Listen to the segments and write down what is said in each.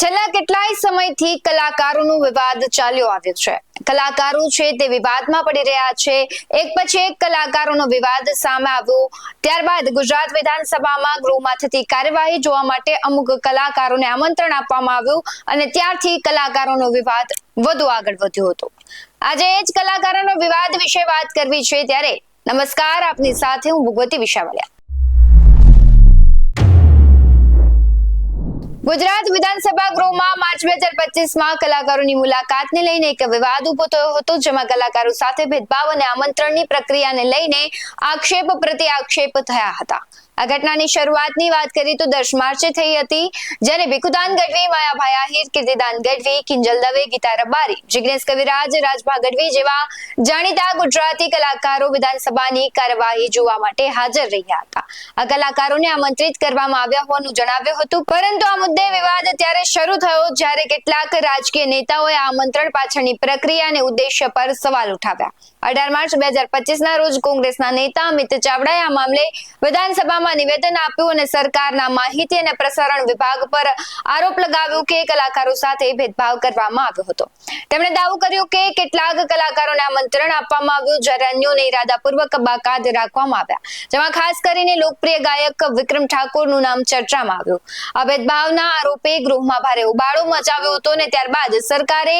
છેલ્લા કેટલાય સમયથી કલાકારોનો વિવાદ ચાલ્યો આવ્યો છે. કલાકારો છે તે વિવાદમાં પડી રહ્યા છે. એક પછી એક કલાકારોનો વિવાદ સામે આવ્યો. ત્યારબાદ ગુજરાત વિધાનસભામાં ગૃહમાં થતી કાર્યવાહી જોવા માટે અમુક કલાકારોને આમંત્રણ આપવામાં આવ્યું અને ત્યારથી કલાકારોનો વિવાદ વધુ આગળ વધ્યો હતો. આજે એ જ કલાકારોનો વિવાદ વિશે વાત કરવી છે ત્યારે નમસ્કાર, આપની સાથે હું ભગવતી વિશાવડિયા. ગુજરાત વિધાનસભા ગૃહમાં માર્ચ 2025માં કલાકારોની મુલાકાતને લઈને એક વિવાદ ઉભો થયો હતો, જેમાં કલાકારો સાથે ભેદભાવ અને આમંત્રણની પ્રક્રિયાને લઈને આક્ષેપ પ્રતિ આક્ષેપ થયા હતા. આ ઘટનાની શરૂઆતની વાત કરીએ તો 10 માર્ચે થઈ હતી, જ્યારે ભીખુદાન ગઢવી, માયાભાઈ આહિર, કીર્તિદાન ગઢવી, કિંજલ દવે, ગીતા રબારી, જિગ્નેશ કવિરાજ, રાજભા ગઢવી જેવા જાણીતા ગુજરાતી કલાકારો વિધાનસભાની કાર્યવાહી જોવા માટે હાજર રહ્યા હતા. આ કલાકારોને આમંત્રિત કરવામાં આવ્યા હોવાનું જણાવ્યું હતું, પરંતુ આ મુદ્દે વિવાદ ત્યારે શરૂ થયો જ્યારે કેટલાક રાજકીય નેતાઓએ આ આમંત્રણ પાછળની પ્રક્રિયા અને ઉદ્દેશ્ય પર સવાલ ઉઠાવ્યા. 18 માર્ચ 2025ના રોજ કોંગ્રેસના નેતા અમિત ચાવડાએ આ મામલે વિધાનસભામાં નિવેદન આપ્યું અને સરકારના માહિતી અને પ્રસારણ વિભાગ પર આરોપ લગાવ્યો કે કલાકારો સાથે ભેદભાવ કરવામાં આવ્યો હતો. તેમણે દાવો કર્યો કે કેટલાક કલાકારોને આમંત્રણ આપવામાં આવ્યું, જ્યારે અન્યોને ઇરાદાપૂર્વક બાકાત રાખવામાં આવ્યા, જેમાં ખાસ કરીને લોકપ્રિય ગાયક વિક્રમ ઠાકોરનું નામ ચર્ચામાં આવ્યું. આ ભેદભાવના આરોપે ગૃહમાં ભારે ઉબાળો મચાવ્યો હતો અને ત્યારબાદ સરકારે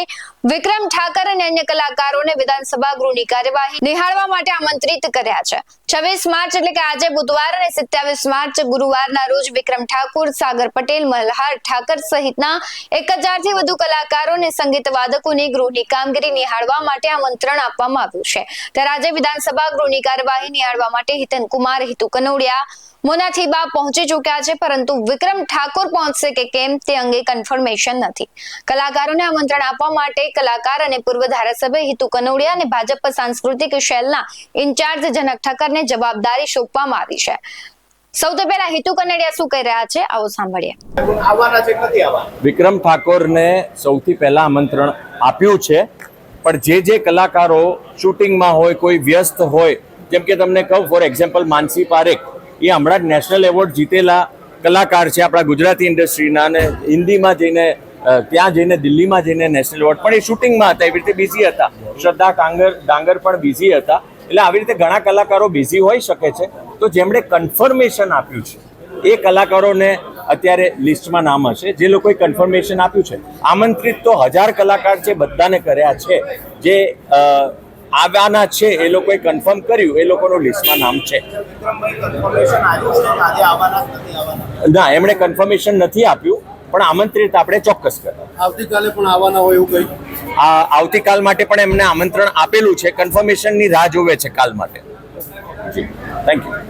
વિક્રમ ઠાકોર અને અન્ય કલાકારોને વિધાનસભા ગૃહની કાર્યવાહી નિહાળવા માટે આમંત્રિત કર્યા છે. 26 માર્ચ એટલે કે આજે બુધવાર અને 27 માર્ચ ગુરુવારના રોજ વિક્રમ ઠાકોર, સાગર પટેલ, મલ્હાર ઠાકર સહિતના 1000 થી વધુ કલાકારો અને સંગીત વાદકોને ગૃહની કામગીરી નિહાળવા માટે આમંત્રણ આપવામાં આવ્યું છે. ત્યારે આજે વિધાનસભા ગૃહની કાર્યવાહી નિહાળવા માટે હિતન કુમાર, હિતુ કનોડિયા, મોના થીબા પહોંચી ચૂક્યા છે, પરંતુ વિક્રમ ઠાકોર પહોંચશે કે કેમ તે અંગે કન્ફર્મેશન નથી. કલાકારોને આમંત્રણ આપવા માટે કલાકાર અને પૂર્વ ધારાસભ્ય હિતુ કનોડિયા અને ભાજપ સાંસ્કૃતિક સેલના ઇન્ચાર્જ જનક ઠક્કરને જવાબદારી સોંપવામાં આવી છે. સૌથી પહેલા હિતુ કનોડિયા શું કહી રહ્યા છે, આવો સાંભળીએ. વિક્રમ ઠાકોરને સૌથી પહેલા આમંત્રણ આપ્યું છે, પણ જે કલાકારો શૂટિંગમાં હોય, કોઈ વ્યસ્ત હોય, જેમ કે તમને કહું ફોર એક્ઝામ્પલ માનસી પારેખ, એ હમણાં જ નેશનલ એવોર્ડ જીતેલા કલાકાર છે આપણા ગુજરાતી ઇન્ડસ્ટ્રીના, અને હિન્દીમાં જઈને ત્યાં જઈને દિલ્હીમાં જઈને નેશનલ એવોર્ડ, પણ એ શૂટિંગમાં હતા, એવી રીતે બિઝી હતા. શ્રદ્ધા ડાંગર પણ બિઝી હતા. એટલે આવી રીતે ઘણા કલાકારો બિઝી હોઈ શકે છે. તો જેમણે કન્ફર્મેશન આપ્યું છે એ કલાકારોને અત્યારે લિસ્ટમાં નામ હશે, જે લોકોએ કન્ફર્મેશન આપ્યું છે. આમંત્રિત તો 1000 કલાકાર છે, બધાને કર્યા છે. જે આવવાના છે એ લોકોએ કન્ફર્મ કર્યું, એ લોકોનું લિસ્ટમાં નામ છે. ના, એમણે કન્ફર્મેશન નથી આપ્યું, પણ આમંત્રિત આપણે ચોક્કસ કર્યા. આવતીકાલે પણ આવવાના હોય એવું કંઈ? આવતીકાલ માટે પણ એમને આમંત્રણ આપેલું છે. કન્ફર્મેશનની રાહ જોવે છે કાલ માટે. જી, થેન્ક યુ.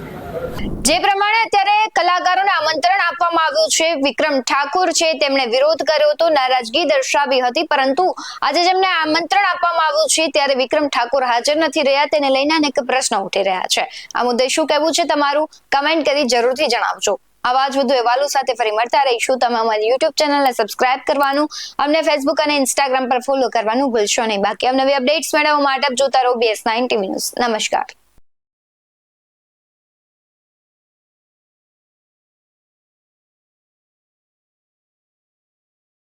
જે પ્રમાણે અત્યારે કલાકારોને આમંત્રણ આપવામાં આવ્યું છે, વિક્રમ ઠાકોર છે તેમણે વિરોધ કર્યો હતો, નારાજગી દર્શાવી હતી, પરંતુ આજે જેમને આમંત્રણ આપવામાં આવ્યું છે ત્યારે વિક્રમ ઠાકોર હાજર નથી રહ્યા, તેને લઈને અનેક પ્રશ્નો ઉઠી રહ્યા છે. આ મુદ્દે શું કહેવું છે તમારું, કમેન્ટ કરી જરૂરથી જણાવજો. આવા જ વધુ અહેવાલો સાથે ફરી મળતા રહીશું. તમે અમારી YouTube ચેનલને સબસ્ક્રાઇબ કરવાનું, અમને Facebook અને Instagram પર ફોલો કરવાનું ભૂલશો નહીં. બાકી નવી અપડેટ્સ મેળવવા માટે જોતા રહો BS9 TV ન્યૂઝ. નમસ્કાર.